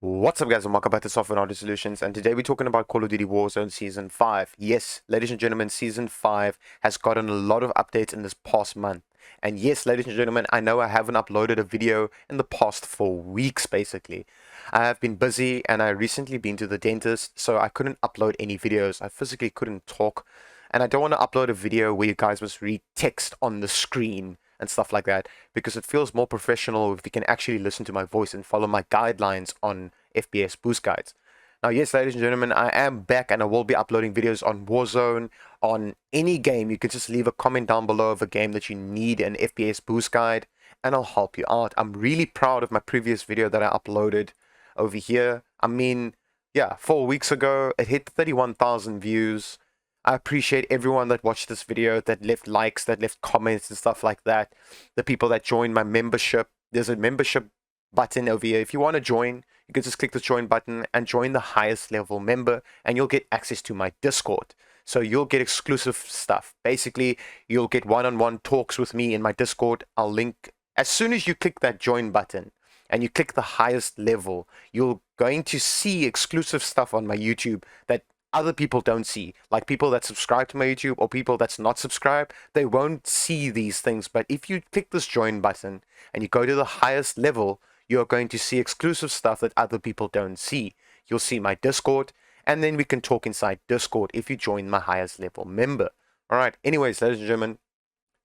What's up guys, and welcome back to Software and Audio Solutions, and today we're talking about Call of Duty Warzone Season 5. Yes, ladies and gentlemen, Season 5 has gotten a lot of updates in this past month. And yes, ladies and gentlemen, I know I haven't uploaded a video in the past 4 weeks basically. I have been busy and I recently been to the dentist, so I couldn't upload any videos. I physically couldn't talk, and I don't want to upload a video where you guys must read text on the screen and stuff like that, because it feels more professional if you can actually listen to my voice and follow my guidelines on FPS boost guides. Now, yes, ladies and gentlemen, I am back and I will be uploading videos on Warzone, on any game. You can just leave a comment down below of a game that you need an FPS boost guide, and I'll help you out. I'm really proud of my previous video that I uploaded over here. I mean, yeah, 4 weeks ago, it hit 31,000 views. I appreciate everyone that watched this video, that left likes, that left comments and stuff like that. The people that joined my membership. There's a membership button over here. If you want to join, you can just click the join button and join the highest level member, and you'll get access to my Discord. So you'll get exclusive stuff. Basically, you'll get one-on-one talks with me in my Discord. I'll link as soon as you click that join button and you click the highest level, you're going to see exclusive stuff on my YouTube that other people don't see. Like people that subscribe to my YouTube or people that's not subscribed, they won't see these things. But if you click this join button and you go to the highest level, you're going to see exclusive stuff that other people don't see. You'll see my Discord, and then we can talk inside Discord if you join my highest level member. All right, anyways, ladies and gentlemen,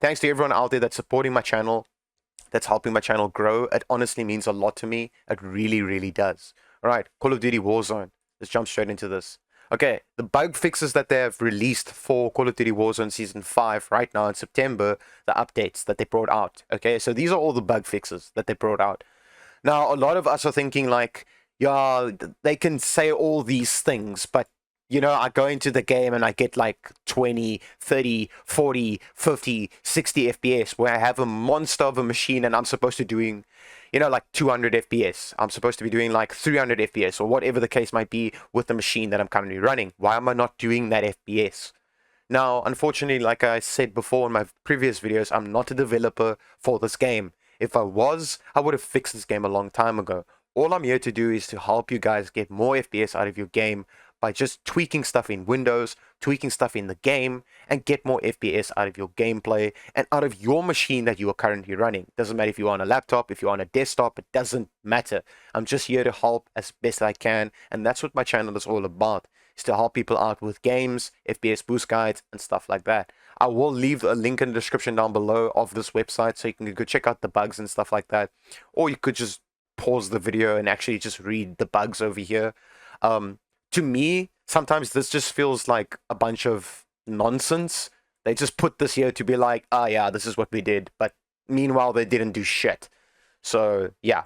thanks to everyone out there that's supporting my channel, that's helping my channel grow. It honestly means a lot to me. It really, really does. All right, Call of Duty Warzone. Let's jump straight into this. Okay, the bug fixes that they have released for Call of Duty Warzone Season 5 right now in September, the updates that they brought out. Okay, so these are all the bug fixes that they brought out. Now, a lot of us are thinking like, yeah, they can say all these things, but, you know, I go into the game and I get like 20, 30, 40, 50, 60 FPS, where I have a monster of a machine and I'm supposed to doing, you know, like 200 FPS. I'm supposed to be doing like 300 FPS or whatever the case might be with the machine that I'm currently running. Why am I not doing that FPS? Now, unfortunately, like I said before in my previous videos, I'm not a developer for this game. If I was, I would have fixed this game a long time ago. All I'm here to do is to help you guys get more FPS out of your game by just tweaking stuff in Windows, tweaking stuff in the game, and get more FPS out of your gameplay and out of your machine that you are currently running. Doesn't matter if you're on a laptop, if you're on a desktop, it doesn't matter. I'm just here to help as best I can, and that's what my channel is all about, is to help people out with games, FPS boost guides, and stuff like that. I will leave a link in the description down below of this website so you can go check out the bugs and stuff like that. Or you could just pause the video and actually just read the bugs over here. To me, sometimes this just feels like a bunch of nonsense. They just put this here to be like, ah, yeah, this is what we did. But meanwhile, they didn't do shit. So, yeah.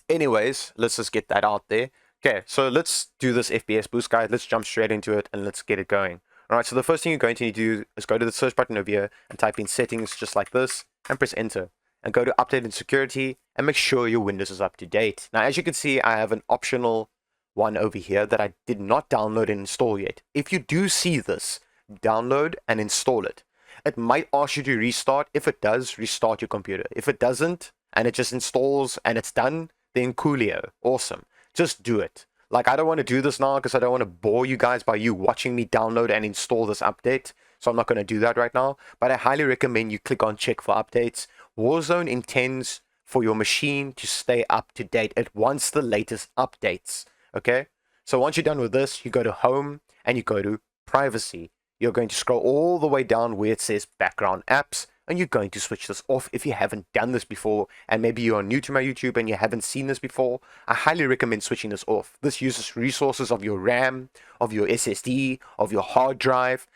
Anyways, let's just get that out there. Okay, so let's do this FPS boost guide. Let's jump straight into it and let's get it going. Alright, so the first thing you're going to need to do is go to the search button over here and type in settings just like this and press enter. And go to update and security and make sure your Windows is up to date. Now, as you can see, I have an optional one over here that I did not download and install yet. If you do see this, download and install it. It might ask you to restart. If it does, restart your computer. If it doesn't, and it just installs and it's done, then coolio. Awesome. Just do it. Like, I don't want to do this now because I don't want to bore you guys by you watching me download and install this update. So I'm not going to do that right now. But I highly recommend you click on check for updates. Warzone intends for your machine to stay up to date. It wants the latest updates. Okay? So once you're done with this, you go to home and you go to privacy. You're going to scroll all the way down where it says background apps, and you're going to switch this off if you haven't done this before, and maybe you're new to my YouTube and you haven't seen this before. I highly recommend switching this off. This uses resources of your RAM, of your SSD, of your hard drive.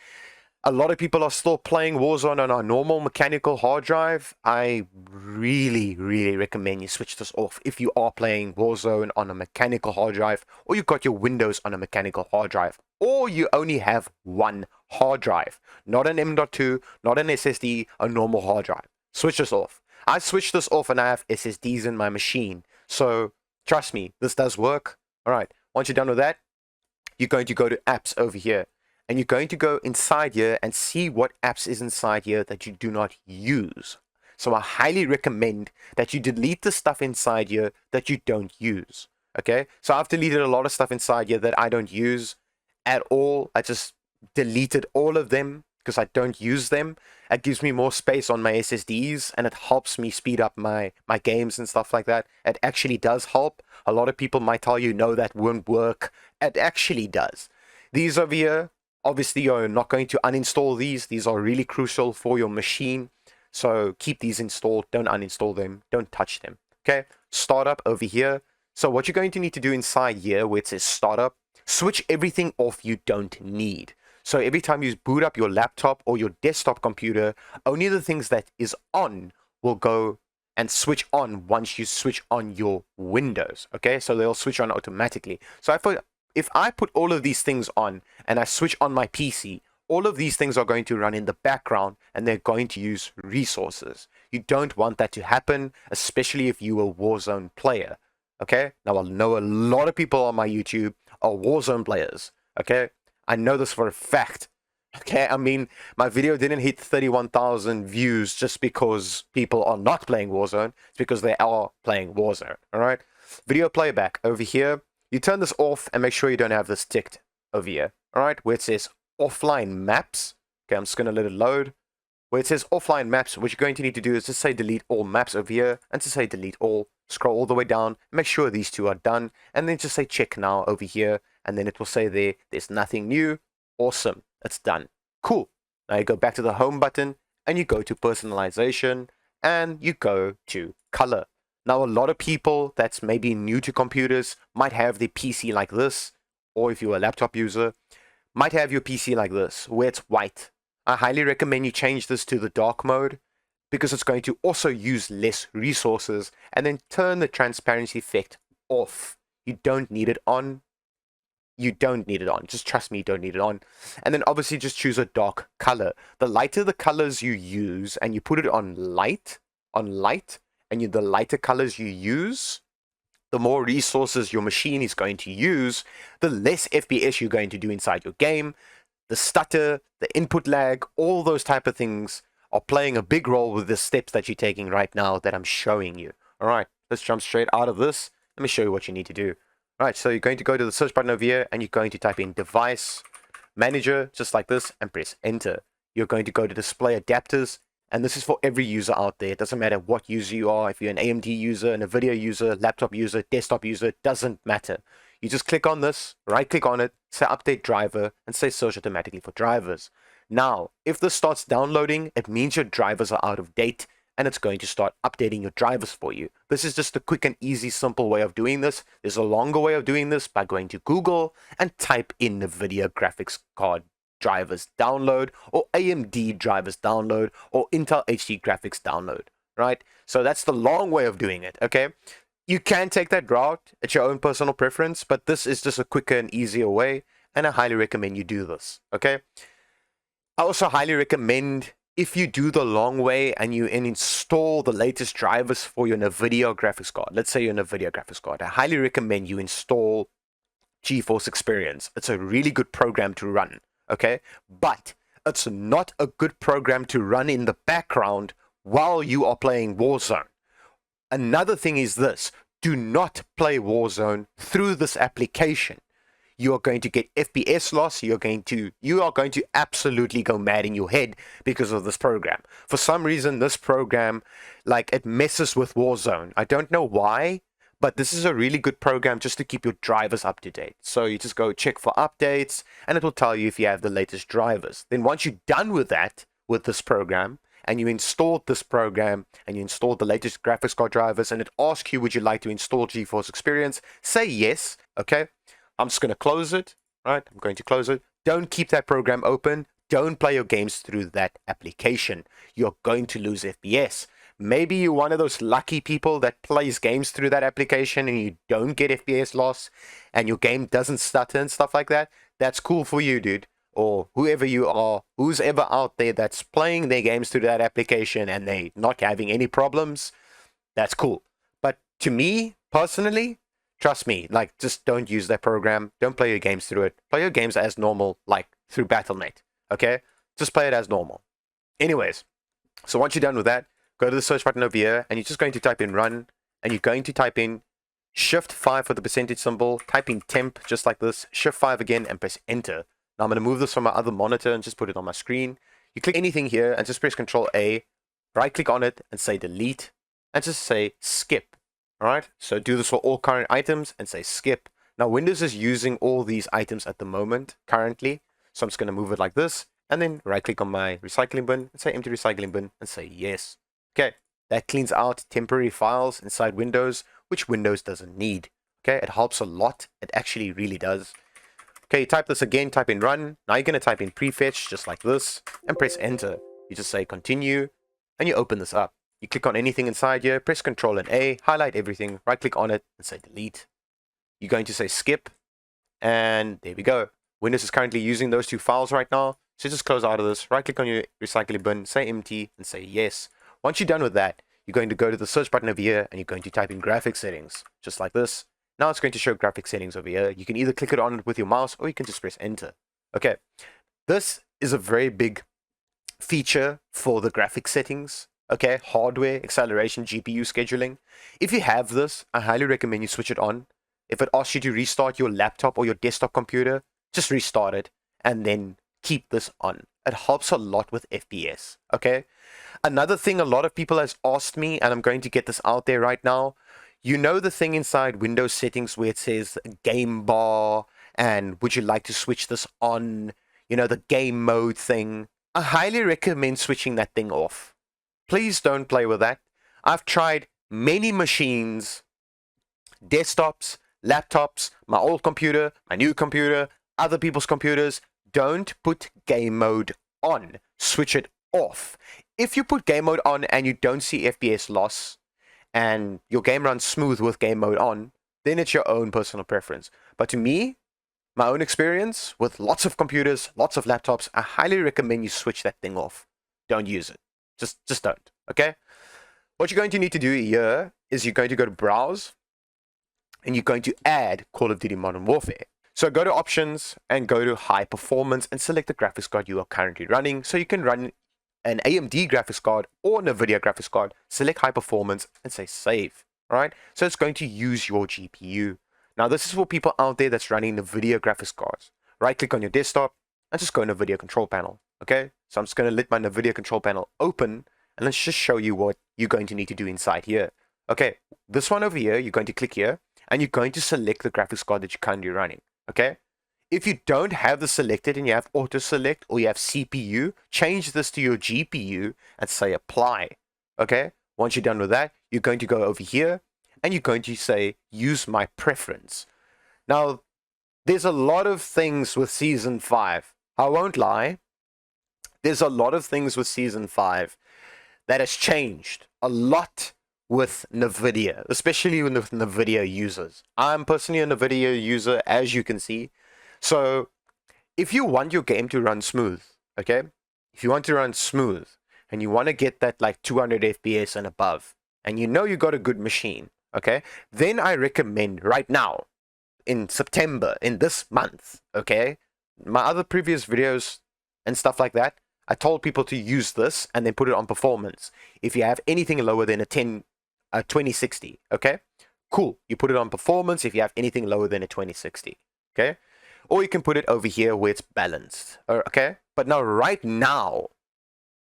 A lot of people are still playing Warzone on a normal mechanical hard drive. I really, really recommend you switch this off if you are playing Warzone on a mechanical hard drive, or you've got your Windows on a mechanical hard drive, or you only have one hard drive, not an M.2, not an SSD, a normal hard drive. Switch this off. I switched this off and I have SSDs in my machine. So trust me, this does work. All right, once you're done with that, you're going to go to apps over here. And you're going to go inside here and see what apps is inside here that you do not use. So I highly recommend that you delete the stuff inside here that you don't use. Okay, so I've deleted a lot of stuff inside here that I don't use at all. I just deleted all of them because I don't use them. It gives me more space on my SSDs and it helps me speed up my games and stuff like that. It actually does help. A lot of people might tell you, no, that won't work. It actually does. These over here, obviously you're not going to uninstall these. These are really crucial for your machine. So keep these installed. Don't uninstall them. Don't touch them. Okay, startup over here. So what you're going to need to do inside here where it says startup, switch everything off you don't need. So every time you boot up your laptop or your desktop computer, only the things that is on will go and switch on once you switch on your Windows. Okay, so they'll switch on automatically. So if I put all of these things on and I switch on my PC, all of these things are going to run in the background and they're going to use resources. You don't want that to happen, especially if you're a Warzone player. Okay, now I know a lot of people on my YouTube are Warzone players. Okay, I know this for a fact. Okay, I mean, my video didn't hit 31,000 views just because people are not playing Warzone. It's because they are playing Warzone. All right, video playback over here. You turn this off and make sure you don't have this ticked over here. All right, where it says offline maps. Okay, I'm just going to let it load. Where it says offline maps, what you're going to need to do is just say delete all maps over here and to say delete all. Scroll all the way down, make sure these two are done, and then just say check now over here, and then it will say there's nothing new. Awesome, it's done. Cool. Now you go back to the home button and you go to personalization and you go to color. Now a lot of people that's maybe new to computers might have their PC like this, or if you're a laptop user, might have your PC like this, where it's white. I highly recommend you change this to the dark mode because it's going to also use less resources, and then turn the transparency effect off. You don't need it on. You don't need it on. Just trust me, you don't need it on. And then obviously just choose a dark color. The lighter the colors you use and you put it on light, and the lighter colors you use, the more resources your machine is going to use, the less FPS you're going to do inside your game. The stutter, the input lag, all those type of things are playing a big role with the steps that you're taking right now that I'm showing you. All right, let's jump straight out of this. Let me show you what you need to do. All right, so you're going to go to the search button over here and you're going to type in device manager, just like this, and press enter. You're going to go to display adapters, and this is for every user out there. It doesn't matter what user you are. If you're an AMD user, an Nvidia user, laptop user, desktop user, it doesn't matter. You just click on this, right click on it, say update driver, and say search automatically for drivers. Now, if this starts downloading, it means your drivers are out of date and it's going to start updating your drivers for you. This is just a quick and easy, simple way of doing this. There's a longer way of doing this by going to Google and type in Nvidia graphics card drivers download, or AMD drivers download, or Intel HD graphics download, right? So that's the long way of doing it, okay? You can take that route at your own personal preference, but this is just a quicker and easier way, and I highly recommend you do this, okay? I also highly recommend, if you do the long way and you install the latest drivers for your Nvidia graphics card, let's say your Nvidia graphics card, I highly recommend you install GeForce Experience. It's a really good program to run, okay? But it's not a good program to run in the background while you are playing Warzone. Another thing is this: do not play Warzone through this application. You are going to get FPS loss. You are going to absolutely go mad in your head because of this program. For some reason, this program, like, it messes with Warzone. I don't know why, but this is a really good program just to keep your drivers up to date. So you just go check for updates, and it will tell you if you have the latest drivers. Then once you're done with that, with this program, and you installed this program, and you installed the latest graphics card drivers, and it asks you, would you like to install GeForce Experience? Say yes, okay? I'm just going to close it, right? I'm going to close it. Don't keep that program open. Don't play your games through that application. You're going to lose FPS. Maybe you're one of those lucky people that plays games through that application and you don't get FPS loss and your game doesn't stutter and stuff like that. That's cool for you, dude. Or whoever you are, who's ever out there that's playing their games through that application and they not having any problems, that's cool. But to me, personally, trust me, like, just don't use that program. Don't play your games through it. Play your games as normal, like through Battle.net, okay? Just play it as normal. Anyways, so once you're done with that, go to the search button over here, and you're just going to type in run, and you're going to type in Shift 5 for the percentage symbol, type in temp just like this, Shift 5 again and press enter. Now I'm going to move this from my other monitor and just put it on my screen. You click anything here and just press Control A, right click on it and say delete and just say skip. Alright, so do this for all current items and say skip. Now Windows is using all these items at the moment currently, so I'm just going to move it like this and then right click on my recycling bin and say empty recycling bin and say yes. Okay, that cleans out temporary files inside Windows, which Windows doesn't need. Okay, it helps a lot. It actually really does. Okay, type this again, type in run. Now you're going to type in prefetch just like this and press enter. You just say continue and you open this up. You click on anything inside here, press Control and A, highlight everything, right click on it and say delete. You're going to say skip and there we go. Windows is currently using those two files right now. So just close out of this, right click on your recycling bin, say empty and say yes. Once you're done with that, you're going to go to the search button over here and you're going to type in graphics settings, just like this. Now it's going to show graphics settings over here. You can either click it on it with your mouse or you can just press enter. Okay, this is a very big feature for the graphics settings. Okay, hardware, acceleration, GPU scheduling. If you have this, I highly recommend you switch it on. If it asks you to restart your laptop or your desktop computer, just restart it and then keep this on. It helps a lot with FPS. Okay. Another thing a lot of people has asked me, and I'm going to get this out there right now. You know the thing inside Windows settings where it says game bar and would you like to switch this on? You know, the game mode thing. I highly recommend switching that thing off. Please don't play with that. I've tried many machines, desktops, laptops, my old computer, my new computer, other people's computers. Don't put game mode on. Switch it off. If you put game mode on and you don't see FPS loss and your game runs smooth with game mode on, then it's your own personal preference. But to me, my own experience with lots of computers, lots of laptops, I highly recommend you switch that thing off. Don't use it. Just don't. Okay? What you're going to need to do here is you're going to go to browse and you're going to add Call of Duty Modern Warfare. So go to options and go to high performance and select the graphics card you are currently running. So you can run an AMD graphics card or Nvidia graphics card, select high performance and say save. All right. So it's going to use your GPU. Now this is for people out there that's running Nvidia graphics cards. Right click on your desktop and just go in Nvidia control panel. Okay. So I'm just going to let my Nvidia control panel open and let's just show you what you're going to need to do inside here. Okay. This one over here, you're going to click here and you're going to select the graphics card that you're currently running. Okay. If you don't have this selected and you have auto select or you have CPU, change this to your GPU and say apply. Okay. Once you're done with that, you're going to go over here and you're going to say use my preference. Now, there's a lot of things with Season 5. I won't lie. There's a lot of things with Season 5 that has changed a lot with Nvidia, especially with Nvidia users. I'm personally a Nvidia user, as you can see. So if you want your game to run smooth, okay, if you want to run smooth and you want to get that like 200 FPS and above, and you know you got a good machine, okay, then I recommend right now in September, in this month, okay, my other previous videos and stuff like that, I told people to use this and then put it on performance. If you have anything lower than a 2060, okay, cool, you put it on performance if you have anything lower than a 2060, okay, or you can put it over here where it's balanced, okay. But now right now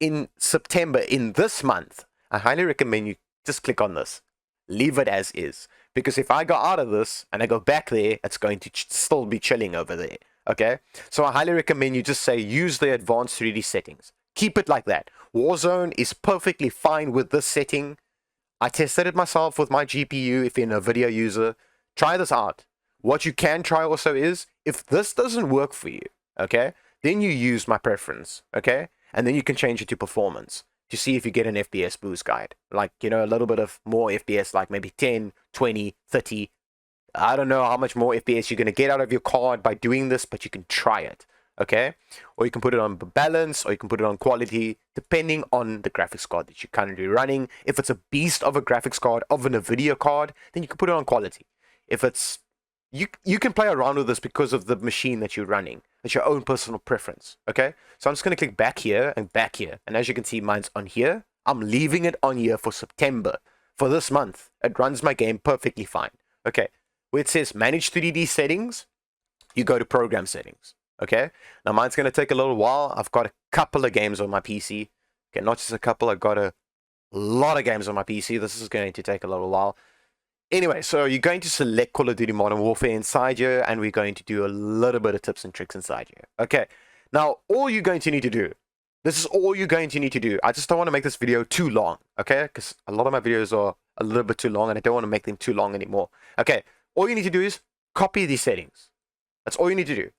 in September, in this month, I highly recommend you just click on this, leave it as is, because if I go out of this and I go back there, it's going to still be chilling over there. Okay, so I highly recommend you just say use the advanced 3D settings, keep it like that. Warzone is perfectly fine with this setting. I tested it myself with my GPU. If you're a video user, try this out. What you can try also is, if this doesn't work for you, okay, then you use my preference, okay, and then you can change it to performance to see if you get an FPS boost guide, like, you know, a little bit of more FPS, like maybe 10, 20, 30. I don't know how much more FPS you're going to get out of your card by doing this, but you can try it, okay? Or you can put it on balance, or you can put it on quality, depending on the graphics card that you're currently running. If it's a beast of a graphics card, of an Nvidia card, then you can put it on quality. If it's, you can play around with this because of the machine that you're running. It's your own personal preference, okay? So I'm just going to click back here and back here. And as you can see, mine's on here. I'm leaving it on here for September. For this month, it runs my game perfectly fine. Okay, where it says manage 3D settings, you go to program settings. Okay, now mine's going to take a little while. I've got a couple of games on my PC. Okay, not just a couple, I've got a lot of games on my PC. This is going to take a little while. Anyway, so you're going to select Call of Duty Modern Warfare inside here, and we're going to do a little bit of tips and tricks inside here. Okay, now all you're going to need to do, this is all you're going to need to do. I just don't want to make this video too long, okay? Because a lot of my videos are a little bit too long, and I don't want to make them too long anymore. Okay, all you need to do is copy these settings. That's all you need to do.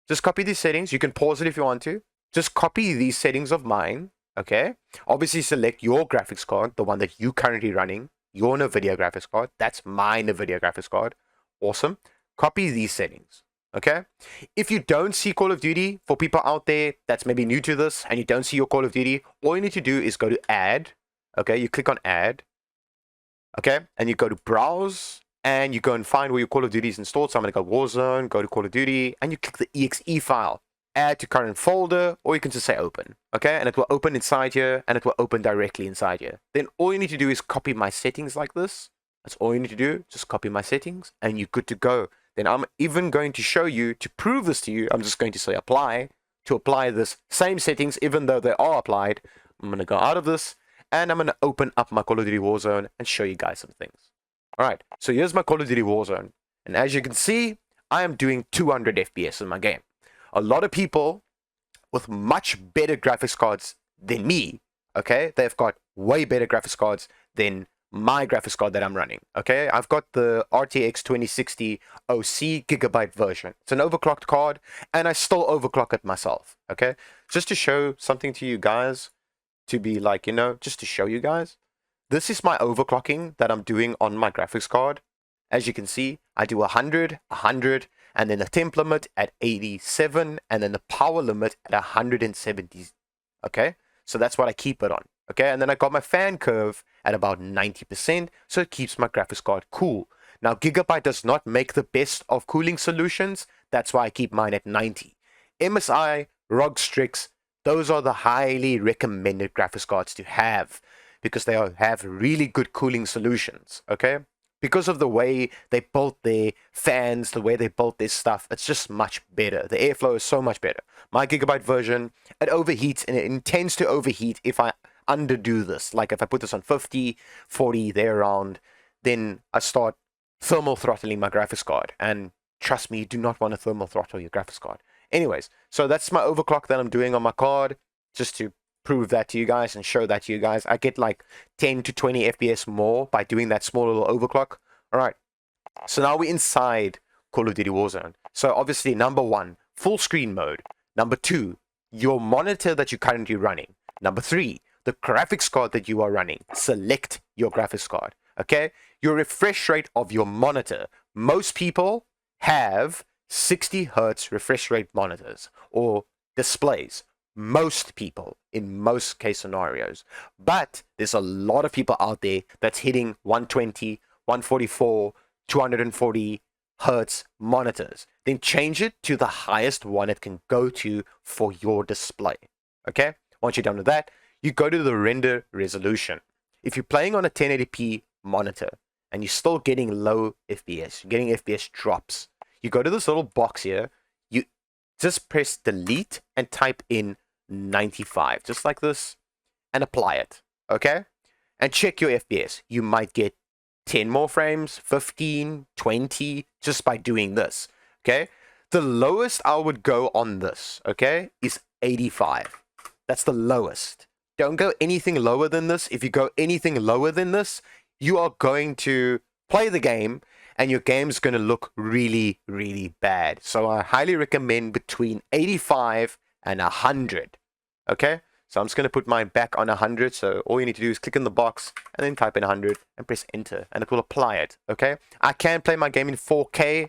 Just copy these settings. You can pause it if you want to. Just copy these settings of mine, okay? Obviously, select your graphics card, the one that you're currently running. Your Nvidia graphics card. That's my Nvidia graphics card. Awesome. Copy these settings. Okay. If you don't see Call of Duty, for people out there that's maybe new to this and you don't see your Call of Duty, all you need to do is go to add. Okay. You click on add. Okay. And you go to browse and you go and find where your Call of Duty is installed. So I'm going to go Warzone, go to Call of Duty, and you click the exe file. Add to current folder, or you can just say open, okay? And it will open inside here, and it will open directly inside here. Then all you need to do is copy my settings like this. That's all you need to do, just copy my settings, and you're good to go. Then I'm even going to show you, to prove this to you, I'm just going to say apply, to apply this same settings, even though they are applied. I'm going to go out of this, and I'm going to open up my Call of Duty Warzone and show you guys some things. All right, so here's my Call of Duty Warzone. And as you can see, I am doing 200 FPS in my game. A lot of people with much better graphics cards than me, okay? They've got way better graphics cards than my graphics card that I'm running, okay? I've got the RTX 2060 OC gigabyte version. It's an overclocked card, and I still overclock it myself, okay? Just to show something to you guys, to be like, you know, just to show you guys. This is my overclocking that I'm doing on my graphics card. As you can see, I do 100, 100, and then the temp limit at 87, and then the power limit at 170. Okay, so that's what I keep it on. Okay, and then I got my fan curve at about 90%, so it keeps my graphics card cool. Now, Gigabyte does not make the best of cooling solutions. That's why I keep mine at 90. MSI, ROG Strix, those are the highly recommended graphics cards to have because they have really good cooling solutions. Okay. Because of the way they built their fans, the way they built their stuff, it's just much better. The airflow is so much better. My Gigabyte version, it overheats, and it intends to overheat if I underdo this. Like if I put this on 50, 40, there around, then I start thermal throttling my graphics card. And trust me, you do not want to thermal throttle your graphics card. Anyways, so that's my overclock that I'm doing on my card, just to prove that to you guys and show that to you guys. I get like 10 to 20 FPS more by doing that small little overclock. All right, so now we're inside Call of Duty Warzone. So obviously, number one, full screen mode. Number two, your monitor that you're currently running. Number three, the graphics card that you are running. Select your graphics card, okay? Your refresh rate of your monitor. Most people have 60 hertz refresh rate monitors or displays. Most people in most case scenarios, but there's a lot of people out there that's hitting 120, 144, 240 hertz monitors. Then change it to the highest one it can go to for your display. Okay, once you're done with that, you go to the render resolution. If you're playing on a 1080p monitor and you're still getting low FPS, you're getting FPS drops, you go to this little box here, you just press delete and type in 95, just like this, and apply it, okay? And check your FPS. You might get 10 more frames, 15, 20, just by doing this, okay? The lowest I would go on this, okay, is 85. That's the lowest. Don't go anything lower than this. If you go anything lower than this, you are going to play the game and your game's going to look really, really bad. So I highly recommend between 85 and 100. Okay, so I'm just going to put mine back on 100. So all you need to do is click in the box and then type in 100 and press enter, and it will apply it. Okay, I can play my game in 4K.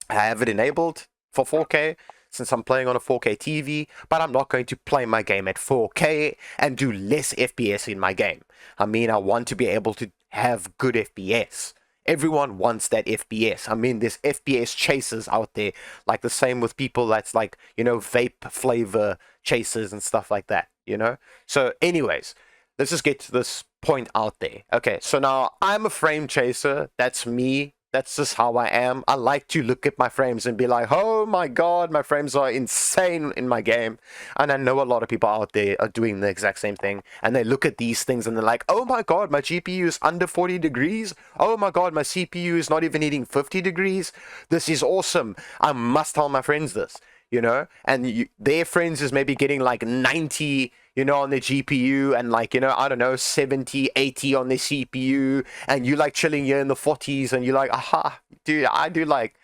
I have it enabled for 4K since I'm playing on a 4K TV, but I'm not going to play my game at 4K and do less FPS in my game. I mean, I want to be able to have good FPS. Everyone wants that FPS. I mean, there's FPS chasers out there, like the same with people that's like, you know, vape flavor chasers and stuff like that, you know? So anyways, let's just get to this point out there. Okay, so now I'm a frame chaser. That's me. That's just how I am. I like to look at my frames and be like, oh my god, my frames are insane in my game. And I know a lot of people out there are doing the exact same thing. And they look at these things and they're like, oh my god, my GPU is under 40 degrees. Oh my god, my CPU is not even hitting 50 degrees. This is awesome. I must tell my friends this, you know? And their friends is maybe getting like 90, you know, on their GPU, and like, you know, I don't know, 70, 80 on their CPU, and you like chilling here in the 40s, and you're like, aha, dude, I do like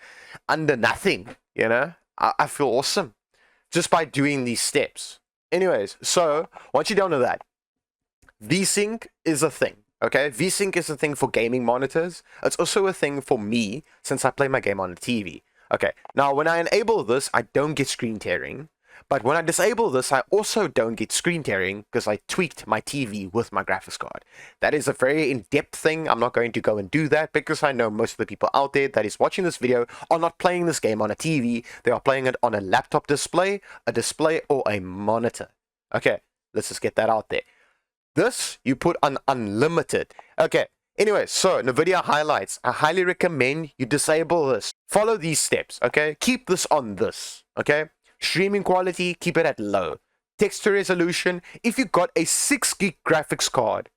under nothing, you know? I feel awesome just by doing these steps. Anyways, so once you're done with that, VSync is a thing, okay? VSync is a thing for gaming monitors. It's also a thing for me since I play my game on a TV. Okay, now when I enable this, I don't get screen tearing. But when I disable this, I also don't get screen tearing because I tweaked my TV with my graphics card. That is a very in-depth thing. I'm not going to go and do that because I know most of the people out there that is watching this video are not playing this game on a TV. They are playing it on a laptop display, or a monitor. Okay, let's just get that out there. This, you put on unlimited. Okay, anyway, so Nvidia highlights. I highly recommend you disable this. Follow these steps, okay? Keep this on this, okay? Streaming quality, keep it at low. Texture resolution, if you got a 6 gig graphics card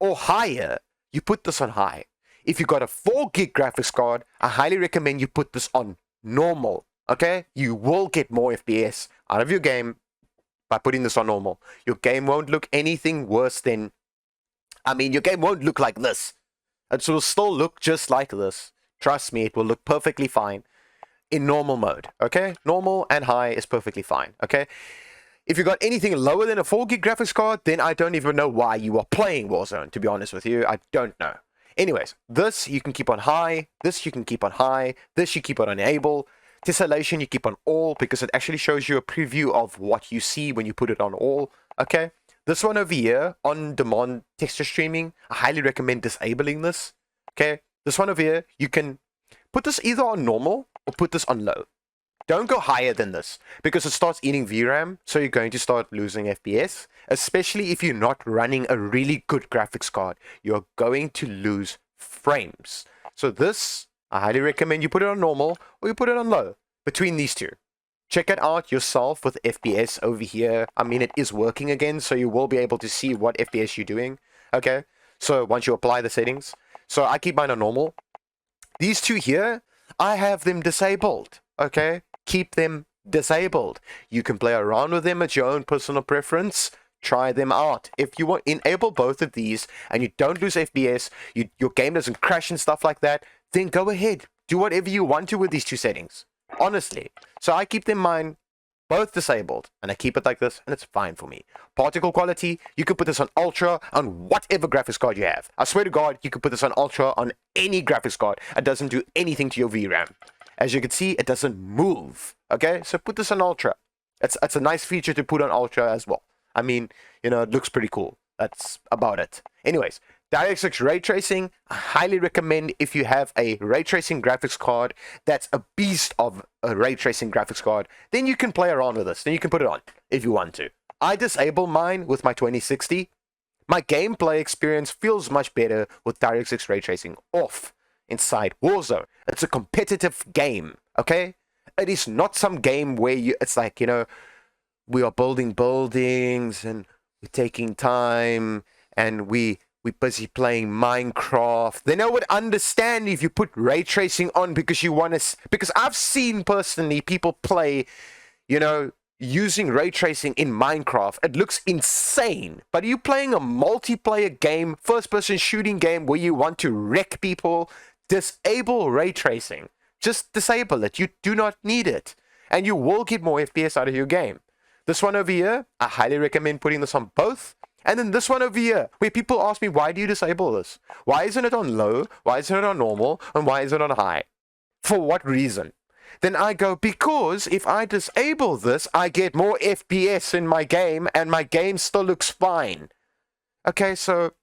or higher, you put this on high. If you got a 4 gig graphics card, I highly recommend you put this on normal, okay? You will get more FPS out of your game by putting this on normal. Your game won't look anything worse than, your game won't look like this. It will still look just like this. Trust me, it will look perfectly fine in normal mode, okay? Normal and high is perfectly fine, okay? If you got anything lower than a 4 gig graphics card, then I don't even know why you are playing Warzone, to be honest with you. I don't know. Anyways, this you can keep on high, this you can keep on high, this you keep on enable, tessellation you keep on all because it actually shows you a preview of what you see when you put it on all, okay? This one over here, on-demand texture streaming, I highly recommend disabling this, okay? This one over here, you can put this either on normal or put this on low. Don't go higher than this because it starts eating VRAM, so you're going to start losing FPS, especially if you're not running a really good graphics card. You're going to lose frames. So this, I highly recommend you put it on normal or you put it on low, between these two. Check it out yourself with FPS over here. It is working again, so you will be able to see what FPS you're doing. Okay, so once you apply the settings. So I keep mine on normal. These two here, I have them disabled, okay? Keep them disabled. You can play around with them at your own personal preference. Try them out. If you want enable both of these and you don't lose FPS, your game doesn't crash and stuff like that, then go ahead. Do whatever you want to with these two settings. Honestly. So I keep them mine both disabled, and I keep it like this, and it's fine for me. Particle quality, you can put this on ultra on whatever graphics card you have. I swear to God, you can put this on ultra on any graphics card. It doesn't do anything to your VRAM. As you can see, it doesn't move. Okay, so put this on ultra. It's a nice feature to put on ultra as well. It looks pretty cool. That's about it. Anyways, DirectX ray tracing, I highly recommend if you have a ray tracing graphics card that's a beast of a ray tracing graphics card, then you can play around with this. Then you can put it on if you want to. I disable mine with my 2060. My gameplay experience feels much better with DirectX ray tracing off inside Warzone. It's a competitive game, okay? It is not some game where it's like, we are building buildings and we're taking time and we're busy playing Minecraft. Then I would understand if you put ray tracing on because you want to, because I've seen personally people play, using ray tracing in Minecraft. It looks insane. But are you playing a multiplayer game, first-person shooting game where you want to wreck people? Disable ray tracing. Just disable it. You do not need it. And you will get more FPS out of your game. This one over here, I highly recommend putting this on both. And then this one over here, where people ask me, why do you disable this? Why isn't it on low? Why isn't it on normal? And why is it on high? For what reason? Then I go, because if I disable this, I get more FPS in my game, and my game still looks fine. Okay, so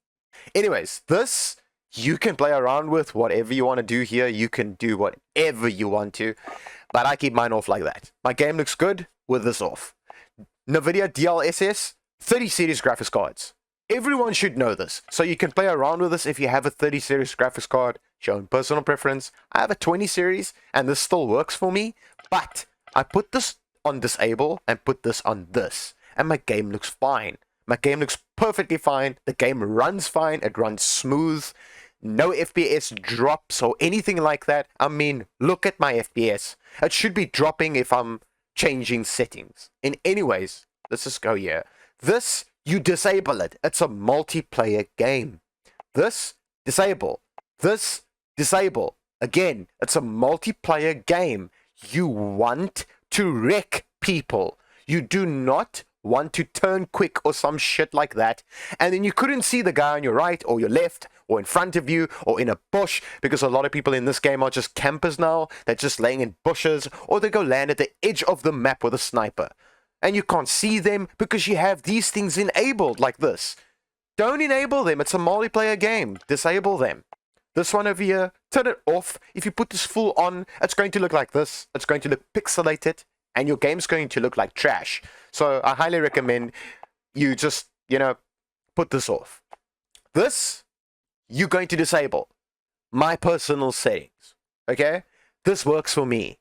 anyways, this you can play around with whatever you want to do here. You can do whatever you want to, but I keep mine off like that. My game looks good with this off. Nvidia DLSS 30 series graphics cards. Everyone should know this. So you can play around with this if you have a 30 series graphics card. It's your own personal preference. I have a 20 series and this still works for me, but I put this on disable and put this on this, and my game looks fine. My game looks perfectly fine. The game runs fine. It runs smooth. No FPS drops or anything like that. I mean, look at my FPS. It should be dropping if I'm changing settings. Anyways, let's just go here. This, you disable it. It's a multiplayer game. This, disable. This, disable. Again, it's a multiplayer game. You want to wreck people. You do not want to turn quick or some shit like that, and then you couldn't see the guy on your right or your left or in front of you or in a bush, because a lot of people in this game are just campers now. They're just laying in bushes, or they go land at the edge of the map with a sniper, and you can't see them because you have these things enabled like this. Don't enable them. It's a multiplayer game. Disable them. This one over here, turn it off. If you put this full on, it's going to look like this. It's going to look pixelated, and your game's going to look like trash. So I highly recommend you just, put this off. This, you're going to disable. My personal settings, okay? This works for me.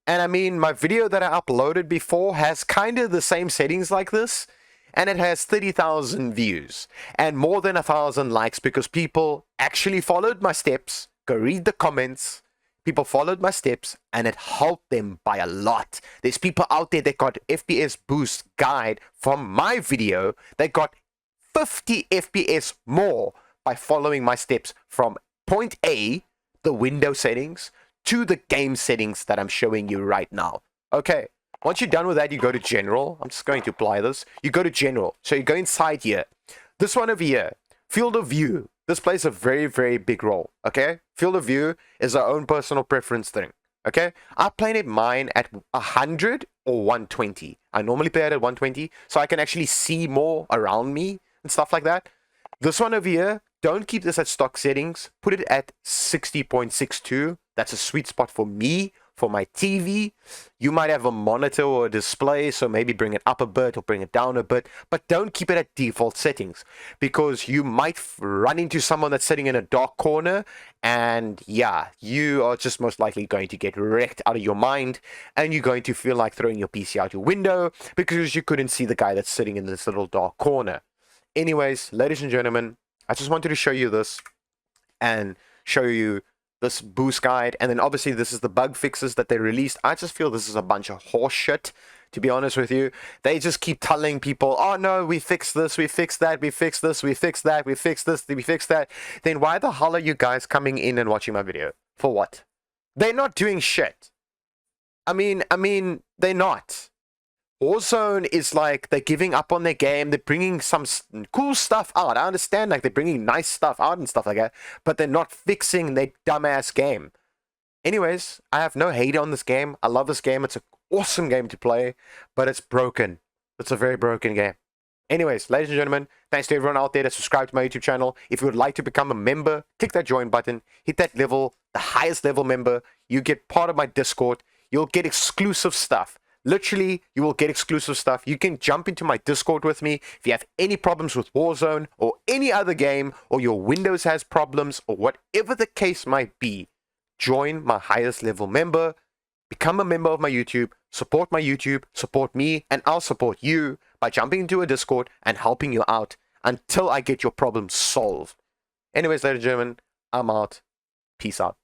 And I mean, my video that I uploaded before has kind of the same settings like this, and it has 30,000 views and more than 1,000 likes because people actually followed my steps. Go read the comments. People followed my steps and it helped them by a lot. There's people out there that got FPS boost guide from my video. They got 50 FPS more by following my steps from point A, the window settings, to the game settings that I'm showing you right now. Okay, once you're done with that, you go to general. I'm just going to apply this. You go to general. So you go inside here. This one over here, field of view. This plays a very, very big role, okay? Field of view is our own personal preference thing, okay? I play mine at 100 or 120. I normally play it at 120, so I can actually see more around me and stuff like that. This one over here, don't keep this at stock settings. Put it at 60.62. That's a sweet spot for me, for my TV. You might have a monitor or a display, so maybe bring it up a bit or bring it down a bit, but don't keep it at default settings, because you might run into someone that's sitting in a dark corner, and yeah, you are just most likely going to get wrecked out of your mind, and you're going to feel like throwing your PC out your window because you couldn't see the guy that's sitting in this little dark corner. Anyways, ladies and gentlemen, I just wanted to show you this and show you this boost guide, and then obviously this is the bug fixes that they released. I just feel this is a bunch of horse shit, to be honest with you. They just keep telling people, oh no, we fixed this, we fixed that, we fixed this, we fixed that, we fixed this, we fixed that. Then why the hell are you guys coming in and watching my video? For what? They're not doing shit. I mean, they're not. Warzone is like they're giving up on their game. They're bringing some cool stuff out. I understand, like, they're bringing nice stuff out and stuff like that, but they're not fixing their dumbass game. Anyways, I have no hate on this game. I love this game. It's an awesome game to play, but it's broken. It's a very broken game. Anyways, ladies and gentlemen, thanks to everyone out there that subscribed to my YouTube channel. If you would like to become a member, click that join button, hit that level, the highest level member. You get part of my Discord. You'll get exclusive stuff. Literally, you will get exclusive stuff. You can jump into my Discord with me. If you have any problems with Warzone or any other game, or your Windows has problems, or whatever the case might be, join my highest level member, become a member of my YouTube, support me, and I'll support you by jumping into a Discord and helping you out until I get your problem solved. Anyways, ladies and gentlemen, I'm out. Peace out.